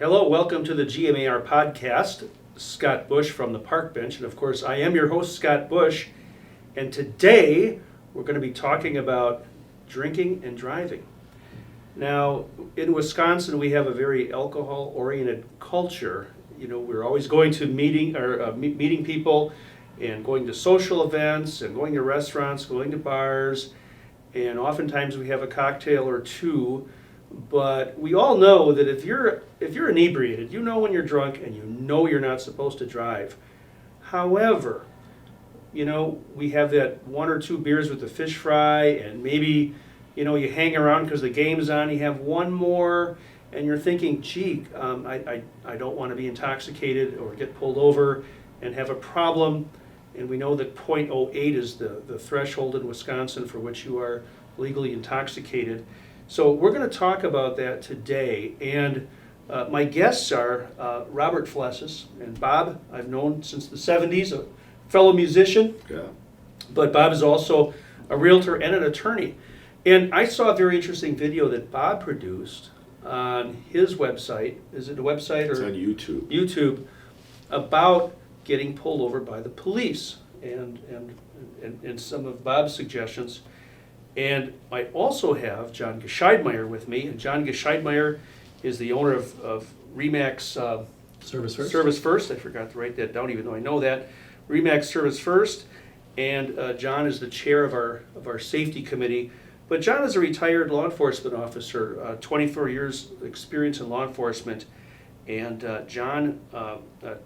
Hello, welcome to the GMAR podcast. Scott Bush from the Park Bench, and of course I am your host, Scott Bush, and today we're going to be talking about drinking and driving. Now, in Wisconsin we have a very alcohol-oriented culture. You know, we're always going to meeting people and going to social events and going to restaurants, going to bars, and oftentimes we have a cocktail or two. But we all know that if you're inebriated, you know when you're drunk and you know you're not supposed to drive. However, you know, we have that one or two beers with the fish fry, and maybe, you know, you hang around because the game's on, you have one more, and you're thinking, gee, I don't want to be intoxicated or get pulled over and have a problem. And we know that .08 is the threshold in Wisconsin for which you are legally intoxicated. So we're going to talk about that today, and my guests are Robert Flessas and Bob. I've known since the 70s, a fellow musician, but Bob is also a realtor and an attorney. And I saw a very interesting video that Bob produced on his website. Is it a website? It's on YouTube. YouTube, about getting pulled over by the police and some of Bob's suggestions. And I also have John Gscheidmeier with me, and John Gscheidmeier is the owner of RE/MAX Service First. I forgot to write that down, even though I know that. RE/MAX Service First, and John is the chair of our safety committee. But John is a retired law enforcement officer, 24 years experience in law enforcement, and John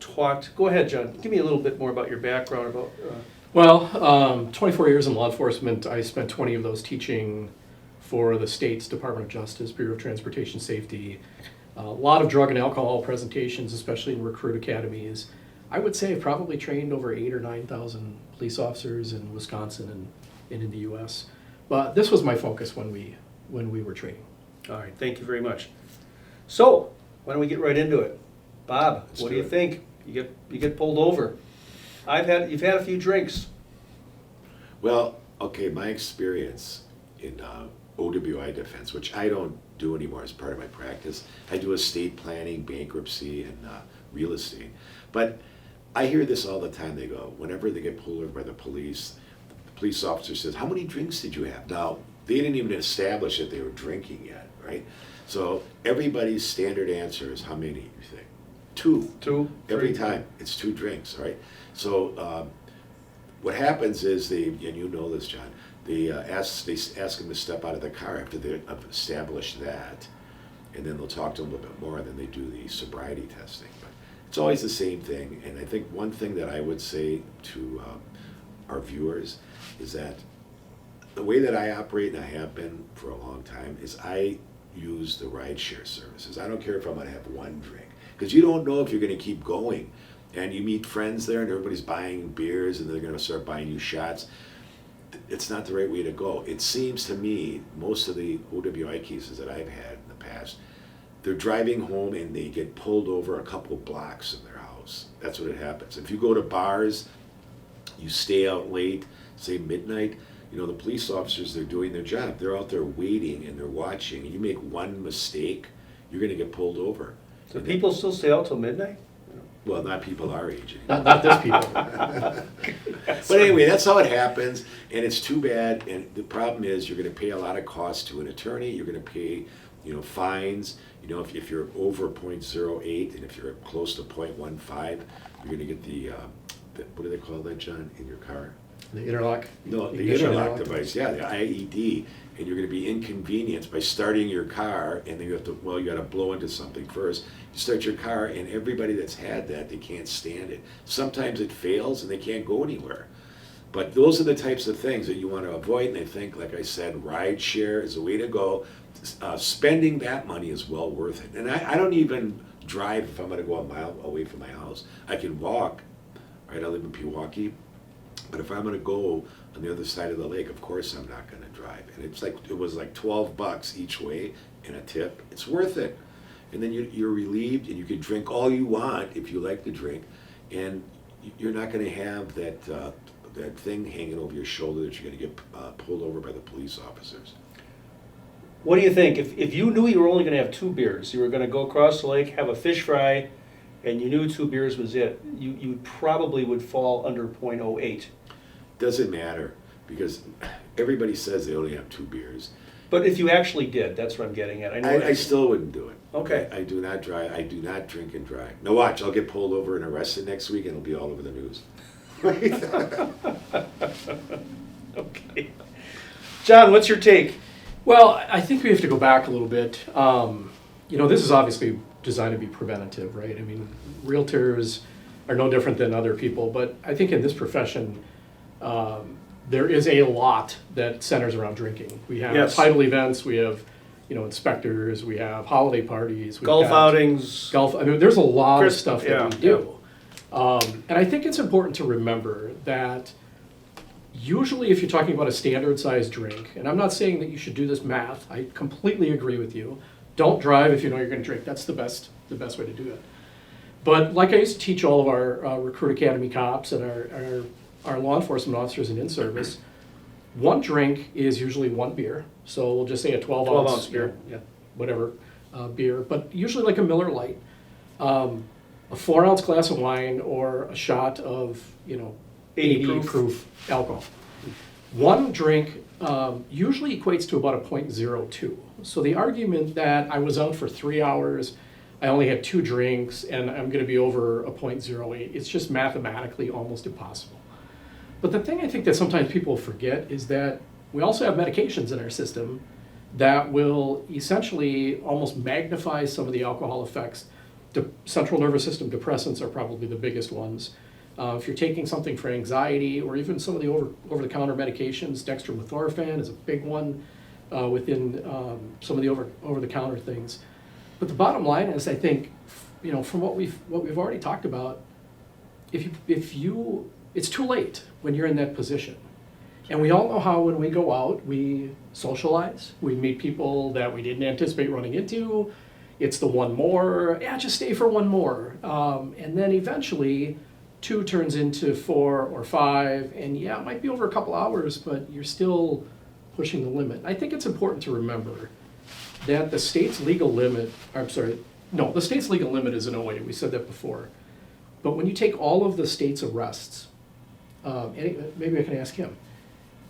talked. Go ahead, John. Give me a little bit more about your background about. Well, 24 years in law enforcement. I spent 20 of those teaching for the state's Department of Justice, Bureau of Transportation Safety. A lot of drug and alcohol presentations, especially in recruit academies. I would say I've probably trained over 8,000 or 9,000 police officers in Wisconsin and in the U.S. But this was my focus when we were training. All right, thank you very much. So, why don't we get right into it? Bob, what do you think? You get pulled over. You've had a few drinks. Well, okay, my experience in OWI defense, which I don't do anymore as part of my practice. I do estate planning, bankruptcy, and real estate. But I hear this all the time. They go, whenever they get pulled over by the police officer says, how many drinks did you have? Now, they didn't even establish that they were drinking yet, right? So everybody's standard answer is, how many, you think? Two. Every time, it's 2 drinks, right? So what happens is and you know this, John, they ask them to step out of the car after they've established that, and then they'll talk to them a little bit more, and then they do the sobriety testing. But it's always the same thing, and I think one thing that I would say to our viewers is that the way that I operate, and I have been for a long time, is I use the rideshare services. I don't care if I'm going to have 1 drink, because you don't know if you're going to keep going. And you meet friends there, and everybody's buying beers, and they're going to start buying you shots. It's not the right way to go. It seems to me, most of the OWI cases that I've had in the past, they're driving home and they get pulled over a couple blocks from their house. That's what it happens. If you go to bars, you stay out late, say midnight, you know, the police officers, they're doing their job. They're out there waiting and they're watching. And you make one mistake, you're going to get pulled over. So people still stay out till midnight? Well, not people our age Not anymore. this people. But anyway, that's how it happens, and it's too bad. And the problem is, you're going to pay a lot of costs to an attorney. You're going to pay, you know, fines. You know, if you're over .08 and if you're close to .15, you're going to get the what do they call that, John, in your car? The interlock? No, the interlock device. Yeah, the IED. And you're going to be inconvenienced by starting your car, and then you got to blow into something first. You start your car, and everybody that's had that, they can't stand it. Sometimes it fails, and they can't go anywhere. But those are the types of things that you want to avoid, and I think, like I said, ride share is the way to go. Spending that money is well worth it. And I don't even drive if I'm going to go a mile away from my house. I can walk, right? I live in Pewaukee. But if I'm going to go on the other side of the lake, of course I'm not going to drive. And it was like $12 each way and a tip. It's worth it. And then you're relieved, and you can drink all you want if you like to drink, and you're not going to have that thing hanging over your shoulder that you're going to get pulled over by the police officers. What do you think? If you knew you were only going to have 2 beers, you were going to go across the lake, have a fish fry, and you knew 2 beers was it, you probably would fall under .08. Doesn't matter, because everybody says they only have 2 beers. But if you actually did, that's what I'm getting at. I know. I still wouldn't do it. Okay. I do not drive. I do not drink and drive. Now watch, I'll get pulled over and arrested next week, and it'll be all over the news. Okay. John, what's your take? Well, I think we have to go back a little bit. This is obviously designed to be preventative, right? I mean, realtors are no different than other people, but I think in this profession, there is a lot that centers around drinking. We have Yes. title events, we have, inspectors, we have holiday parties. we've Golf got outings. Golf, I mean, there's a lot of Chris- stuff yeah, that we do. And I think it's important to remember that usually if you're talking about a standard size drink, and I'm not saying that you should do this math, I completely agree with you. Don't drive if you know you're going to drink. That's the best way to do it. But like I used to teach all of our Recruit Academy cops and our law enforcement officers in service, one drink is usually 1 beer. So we'll just say a 12 ounce beer. Yeah. whatever beer, but usually like a Miller Lite, a 4 ounce glass of wine, or a shot of 80 proof alcohol. One drink usually equates to about a .02. So the argument that I was out for 3 hours, I only had 2 drinks, and I'm going to be over a .08, it's just mathematically almost impossible. But the thing I think that sometimes people forget is that we also have medications in our system that will essentially almost magnify some of the alcohol effects. Central nervous system depressants are probably the biggest ones. If you're taking something for anxiety, or even some of the over-the-counter medications, dextromethorphan is a big one within some of the over-the-counter things. But the bottom line is, I think, from what we've already talked about, it's too late when you're in that position. And we all know how when we go out, we socialize, we meet people that we didn't anticipate running into. It's the one more, just stay for one more. And then eventually 2 turns into 4 or 5, and it might be over a couple hours, but you're still pushing the limit. I think it's important to remember that the state's legal limit, the state's legal limit is an 08, we said that before. But when you take all of the state's arrests, maybe I can ask him,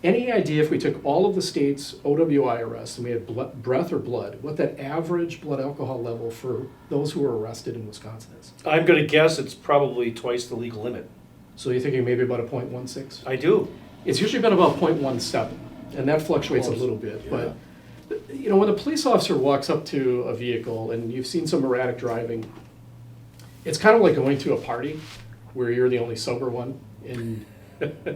any idea if we took all of the state's OWI arrests and we had breath or blood, what that average blood alcohol level for those who were arrested in Wisconsin is? I'm going to guess it's probably twice the legal limit. So you're thinking maybe about a .16? I do. It's usually been about .17, and that fluctuates a little bit. But when a police officer walks up to a vehicle, and you've seen some erratic driving, it's kind of like going to a party where you're the only sober one, and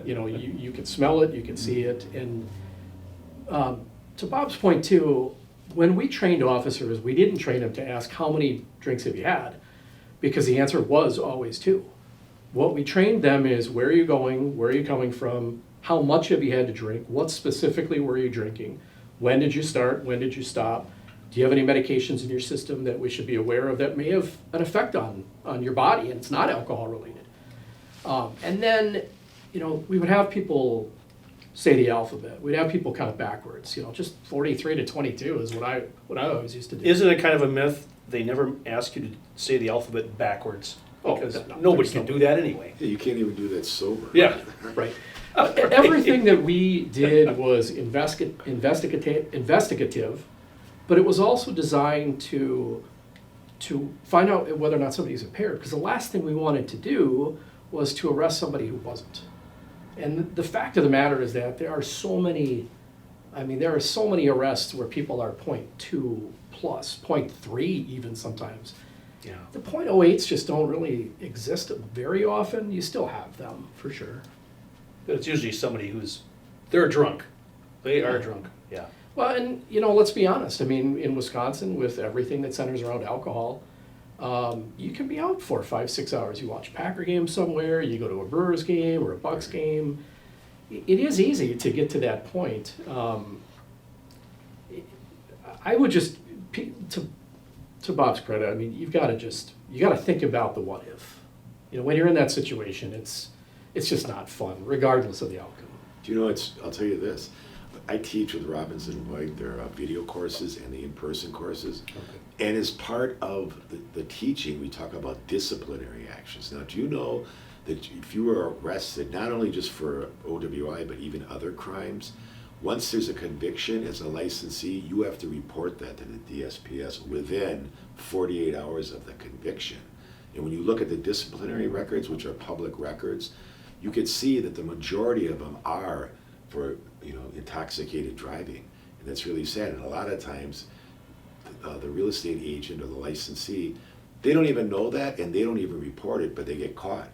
you can smell it, you can see it. And to Bob's point too, when we trained officers, we didn't train them to ask how many drinks have you had, because the answer was always 2. What we trained them is, where are you going, where are you coming from, how much have you had to drink, what specifically were you drinking, when did you start, when did you stop, do you have any medications in your system that we should be aware of that may have an effect on your body and it's not alcohol related. And then we would have people say the alphabet. We'd have people count backwards. Just 43 to 22 is what I always used to do. Isn't it kind of a myth? They never ask you to say the alphabet backwards, because nobody can do that anyway. Yeah, you can't even do that sober. Yeah. Right. Everything that we did was investigative, but it was also designed to find out whether or not somebody's impaired. Because the last thing we wanted to do was to arrest somebody who wasn't. And the fact of the matter is that there are so many arrests where people are 0.2 plus, 0.3 even sometimes. Yeah. The .08s just don't really exist very often. You still have them, for sure. But it's usually somebody they're drunk. They are drunk. Yeah. Well, and let's be honest. I mean, in Wisconsin, with everything that centers around alcohol, you can be out 4, 5, 6 hours. You watch a Packer game somewhere, you go to a Brewers game or a Bucks game. It is easy to get to that point. I would just, to Bob's credit, I mean, you got to think about the what if. When you're in that situation, it's just not fun, regardless of the outcome. Do you know, I'll tell you this. I teach with Robbins and White their video courses and the in-person courses. Okay. And as part of the teaching, we talk about disciplinary actions. Now, do you know that if you were arrested, not only just for OWI, but even other crimes, once there's a conviction as a licensee, you have to report that to the DSPS within 48 hours of the conviction. And when you look at the disciplinary records, which are public records, you can see that the majority of them are for intoxicated driving. And that's really sad. And a lot of times, the real estate agent or the licensee, they don't even know that and they don't even report it, but they get caught.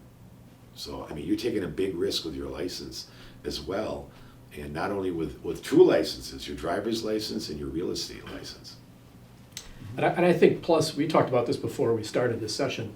So, I mean, you're taking a big risk with your license as well. And not only with true licenses, your driver's license and your real estate license. And I think, plus, we talked about this before we started this session.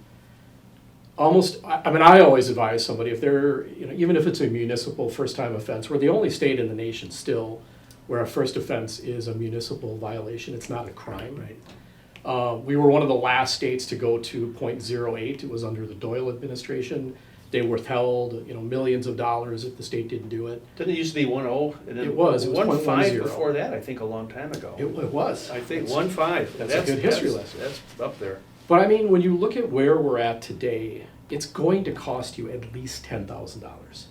I always advise somebody, if they're, even if it's a municipal first-time offense, we're the only state in the nation still where a first offense is a municipal violation. It's not a crime. Right. We were one of the last states to go to .08. It was under the Doyle administration. They withheld, millions of dollars if the state didn't do it. Didn't it used to be 1.0? And then It was 1.5 0.10. before that, I think, a long time ago. It was. I think That's- 1.5. that's a good history lesson. That's up there. But I mean, when you look at where we're at today, it's going to cost you at least $10,000.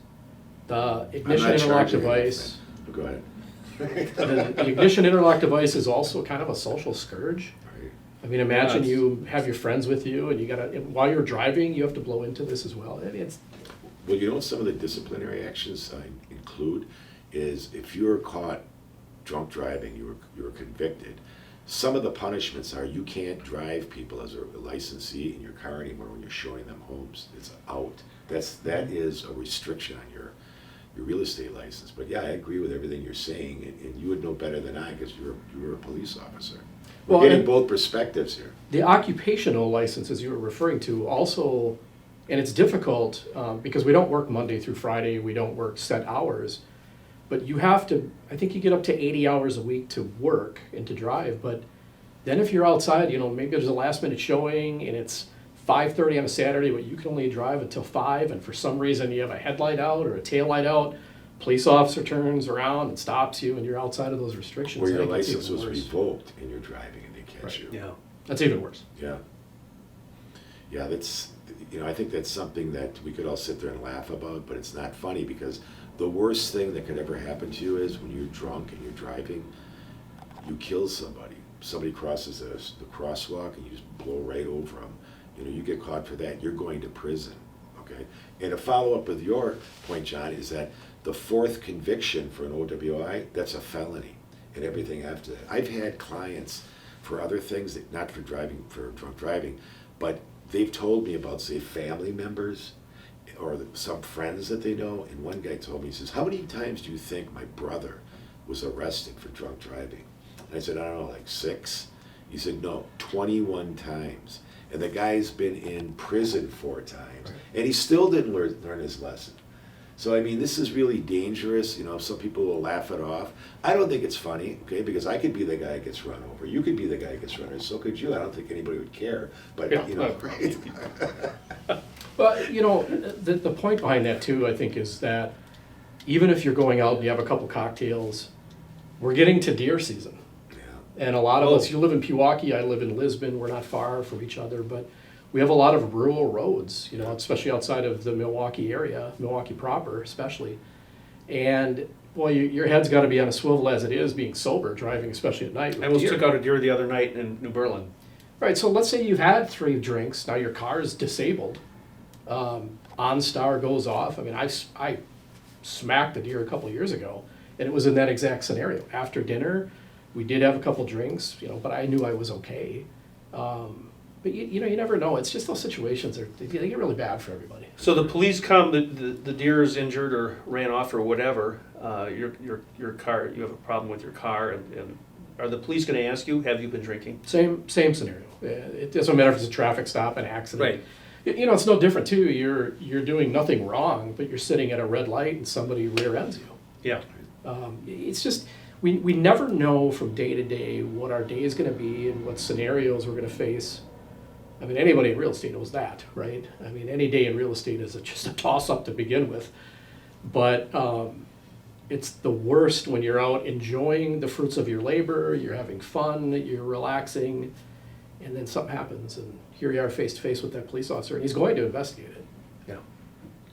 The ignition interlock device. Go ahead. The ignition interlock device is also kind of a social scourge. Right. I mean, imagine Yes. you have your friends with you, and while you're driving, you have to blow into this as well. I mean, Well, some of the disciplinary actions include is if you're caught drunk driving, you were convicted. Some of the punishments are you can't drive people as a licensee in your car anymore when you're showing them homes. It's out. That is a restriction on your real estate license. But yeah, I agree with everything you're saying, and you would know better than I because you were a police officer. We're Well, getting and- both perspectives here. the occupational licenses you were referring to also, and it's difficult because we don't work Monday through Friday, we don't work set hours, but you have to, I think you get up to 80 hours a week to work and to drive, but then if you're outside, maybe there's a last minute showing and it's 5:30 on a Saturday, but you can only drive until 5, and for some reason you have a headlight out or a tail light out, police officer turns around and stops you and you're outside of those restrictions. Where I your think it's license even was worse. revoked and you're driving and they catch Right. you. Yeah. That's even worse. Yeah. Yeah, that's, I think that's something that we could all sit there and laugh about, but it's not funny because the worst thing that could ever happen to you is when you're drunk and you're driving, you kill somebody. Somebody crosses the crosswalk and you just blow right over them. You get caught for that, you're going to prison, okay? And to follow up with your point, John, is that the fourth conviction for an OWI, that's a felony and everything after that. I've had clients for other things, that not for driving, for drunk driving, but they've told me about, say, family members or some friends that they know, and one guy told me, he says, how many times do you think my brother was arrested for drunk driving? And I said, I don't know, like 6? He said, no, 21 times. And the guy's been in prison 4 times, and he still didn't learn his lesson. So, I mean, this is really dangerous. Some people will laugh it off. I don't think it's funny, okay, because I could be the guy that gets run over. You could be the guy that gets run over. So could you. I don't think anybody would care. But, right? Well, the point behind that too, I think, is that even if you're going out and you have a couple cocktails, we're getting to deer season. Yeah. And a lot of us, you live in Pewaukee, I live in Lisbon, we're not far from each other, but we have a lot of rural roads, especially outside of the Milwaukee area, Milwaukee proper especially. And boy, your head's got to be on a swivel as it is, being sober, driving, especially at night. I almost took out a deer the other night in New Berlin. Right, so let's say you've had 3 drinks, now your car is disabled. OnStar goes off. I mean, I smacked a deer a couple years ago, and it was in that exact scenario. After dinner, we did have a couple drinks, but I knew I was okay. But you never know. It's just those situations, they get really bad for everybody. So the police come, the deer is injured or ran off or whatever. Your car, you have a problem with your car, and are the police going to ask you, have you been drinking? Same scenario. It doesn't matter if it's a traffic stop, an accident. Right. It's no different too. You're doing nothing wrong, but you're sitting at a red light and somebody rear ends you. Yeah. It's just we never know from day to day what our day is going to be and what scenarios we're going to face. I mean, anybody in real estate knows that, right? I mean, any day in real estate is just a toss-up to begin with. But it's the worst when you're out enjoying the fruits of your labor, you're having fun, you're relaxing, and then something happens, and here you are face to face with that police officer, and he's going to investigate it. Yeah.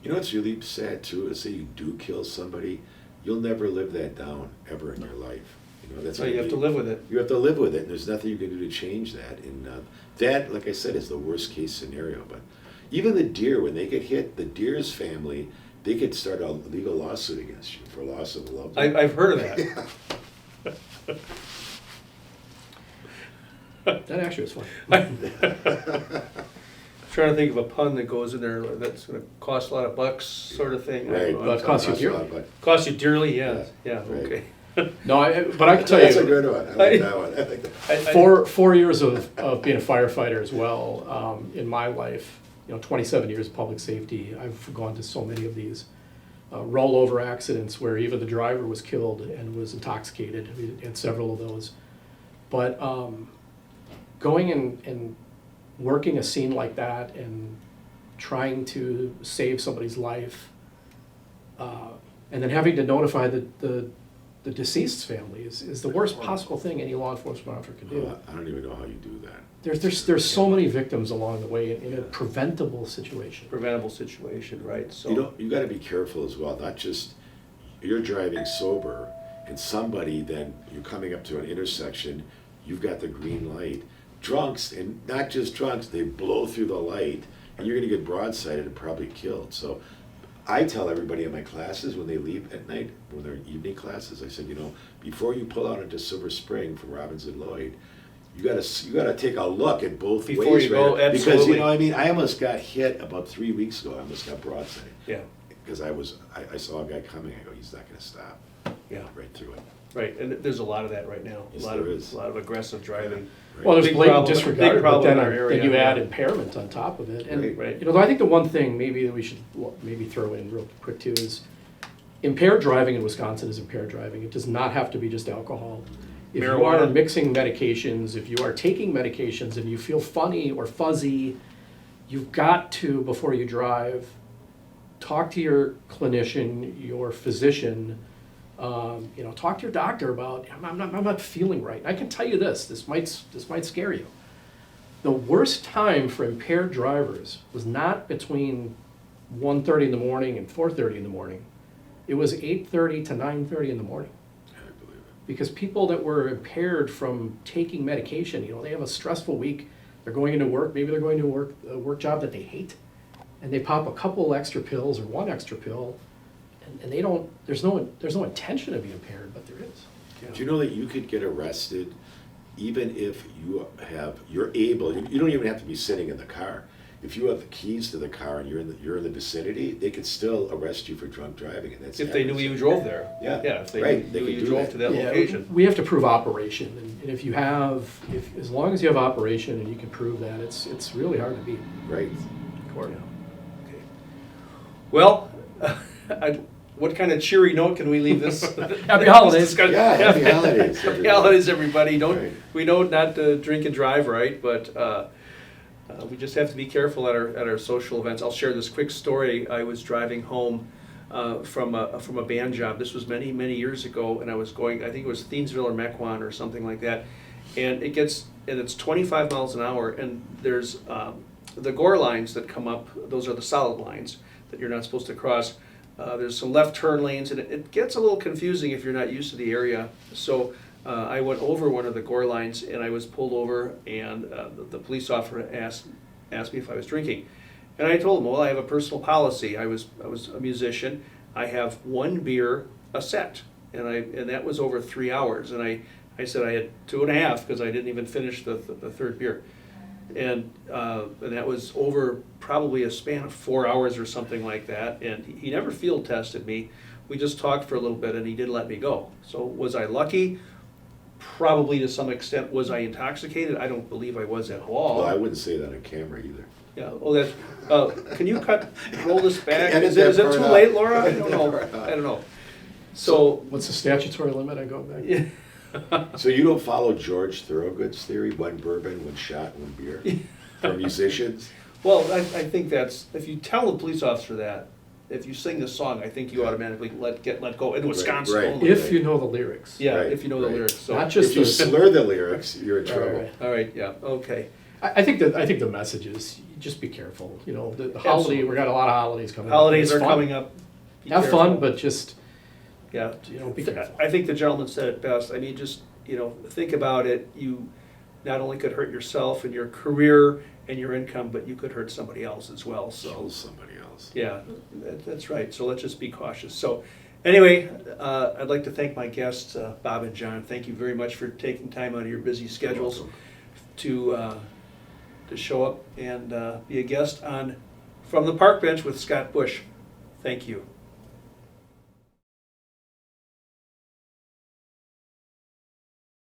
You know what's really sad too is say you do kill somebody, you'll never live that down ever in your life. You know, that's So you have to live with it. You have to live with it, and there's nothing you can do to change that. And that, like I said, is the worst case scenario. But even the deer, when they get hit, the deer's family, they could start a legal lawsuit against you for loss of a loved one. I've heard of that. That actually was fun. Trying to think of a pun that goes in there that's going to cost a lot of bucks, sort of thing. I Right. don't know. But it costs you Costs a lot, dearly. but Cost you dearly, yeah, Yeah, right. okay. No, but I can tell that's a you, good one. I like that one. I like that. four years of being a firefighter as well, in my life, 27 years of public safety, I've gone to so many of these rollover accidents where even the driver was killed and was intoxicated. We had several of those. But going and working a scene like that and trying to save somebody's life, and then having to notify the deceased's family is the worst possible thing any law enforcement officer can do. I don't even know how you do that. There's so many victims along the way in a preventable situation. Preventable situation, right, so. You got to be careful as well. Not just you're driving sober, and somebody then you're coming up to an intersection, you've got the green light. Drunks, and not just drunks, they blow through the light, and you're going to get broadsided and probably killed. So I tell everybody in my classes when they leave at night, when they're evening classes, I said, before you pull out into Silver Spring from Robbins and Lloyd, you gotta take a look at both Before ways you go, right? Because absolutely. I almost got hit about 3 weeks ago. I almost got broadsided. Yeah, Because I saw a guy coming. I go, he's not gonna stop. yeah, Right through it. right, and there's a lot of that right now. Yes, A lot there of is. A lot of aggressive driving. Right. Well, there's Big blatant problem- disregard, big but problem then, in our area, then you add yeah. impairment on top of it. And Right. I think the one thing maybe that we should maybe throw in real quick too is impaired driving in Wisconsin is impaired driving. It does not have to be just alcohol. If you are Marijuana. mixing medications, if you are taking medications and you feel funny or fuzzy, you've got to, before you drive, talk to your clinician, your physician, talk to your doctor about, I'm not feeling right. I can tell you this might scare you. The worst time for impaired drivers was not between 1:30 in the morning and 4:30 in the morning. It was 8:30 to 9:30 in the morning. I believe it. Because people that were impaired from taking medication, they have a stressful week, they're going into work, maybe they're going to a work job that they hate, and they pop a couple extra pills or one extra pill, and they don't, there's no intention to be impaired, but there is. Do you know that you could get arrested even if you're able, you don't even have to be sitting in the car. If you have the keys to the car and you're in the vicinity, they could still arrest you for drunk driving, and that's If they knew happens. you drove there. Yeah. Yeah, if they Right, they knew could you do drove that. to that Yeah, location. we have to prove operation, and if you have, as long as you have operation and you can prove that, it's really hard to beat. Right. Yeah. Okay. Well, what kind of cheery note can we leave this? Happy holidays. discussion? Yeah, happy holidays, Happy everybody. holidays, everybody. Right. We know not to drink and drive, right? But we just have to be careful at our social events. I'll share this quick story. I was driving home from a band job. This was many years ago, and I was going. I think it was Thiensville or Mequon or something like that. And it's 25 miles an hour, and there's the gore lines that come up. Those are the solid lines that you're not supposed to cross. There's some left turn lanes, and it gets a little confusing if you're not used to the area. So I went over one of the gore lines, and I was pulled over, and the police officer asked me if I was drinking. And I told him, well, I have a personal policy. I was a musician. I have one beer a set, and that was over 3 hours. And I said I had 2.5 because I didn't even finish the third beer. And that was over probably a span of 4 hours or something like that. And he never field tested me. We just talked for a little bit, and he did let me go. So was I lucky? Probably to some extent. Was I intoxicated? I don't believe I was at all. Well, I wouldn't say that on camera either. Yeah. Oh, that's. Can you roll this back? Edit Is that it part too out. late, Laura? I Edit don't that know. part out. I don't know. So. What's the statutory limit on going back? Yeah. So you don't follow George Thorogood's theory, one bourbon, one shot, one beer, for musicians? Well, I think that's, if you tell the police officer that, if you sing this song, I think you automatically let go in Wisconsin right. only. If you know the lyrics. Yeah, Right, if you know the right. lyrics, so. Not just If you the- slur the lyrics, you're in trouble. Right. All right, yeah, okay. I think the message is, just be careful, you know, the holiday, Absolutely. we got a lot of holidays coming up. Holidays It's are fun. coming up. Be Have careful. fun, but just, Yeah, you know, be careful. I think the gentleman said it best. I mean, just, think about it. You not only could hurt yourself and your career and your income, but you could hurt somebody else as well, so. Kill somebody else. Yeah, that's right. So let's just be cautious. So anyway, I'd like to thank my guests, Bob and John. Thank you very much for taking time out of your busy schedules to show up and be a guest on From the Park Bench with Scott Bush. Thank you.